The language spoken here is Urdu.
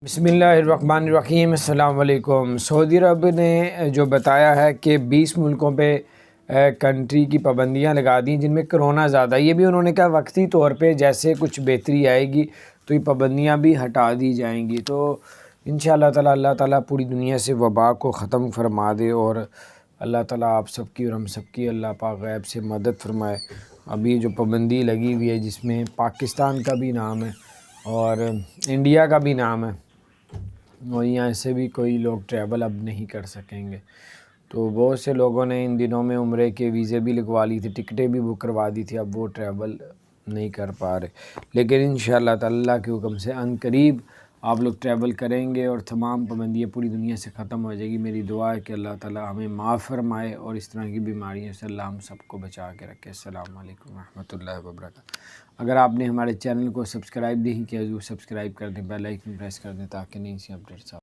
بسم اللہ الرحمن الرحیم۔ السلام علیکم۔ سعودی عرب نے جو بتایا ہے کہ 20 ملکوں پہ کنٹری کی پابندیاں لگا دیں جن میں کرونا زیادہ ہے۔ یہ بھی انہوں نے کہا وقتی طور پہ جیسے کچھ بہتری آئے گی تو یہ پابندیاں بھی ہٹا دی جائیں گی، تو انشاءاللہ تعالی اللہ تعالیٰ پوری دنیا سے وبا کو ختم فرما دے، اور اللہ تعالیٰ آپ سب کی اور ہم سب کی اللہ پاک غیب سے مدد فرمائے۔ ابھی جو پابندی لگی ہوئی ہے جس میں پاکستان کا بھی نام ہے اور انڈیا کا بھی نام ہے، اور یہاں سے بھی کوئی لوگ ٹریول اب نہیں کر سکیں گے، تو بہت سے لوگوں نے ان دنوں میں عمرے کے ویزے بھی لگوا لی تھی، ٹکٹیں بھی بک کروا دی تھی، اب وہ ٹریول نہیں کر پا رہے، لیکن انشاءاللہ تعالی اللہ کے حکم سے عن قریب آپ لوگ ٹریول کریں گے اور تمام پابندیاں پوری دنیا سے ختم ہو جائے گی۔ میری دعا ہے کہ اللہ تعالی ہمیں معاف فرمائے اور اس طرح کی بیماریوں سے اللہ ہم سب کو بچا کے رکھے۔ السلام علیکم ورحمۃ اللہ وبرکاتہ۔ اگر آپ نے ہمارے چینل کو سبسکرائب نہیں کیا ضرور سبسکرائب کر دیں، بیل آئکن پریس کر دیں تاکہ نئی سی اپڈیٹس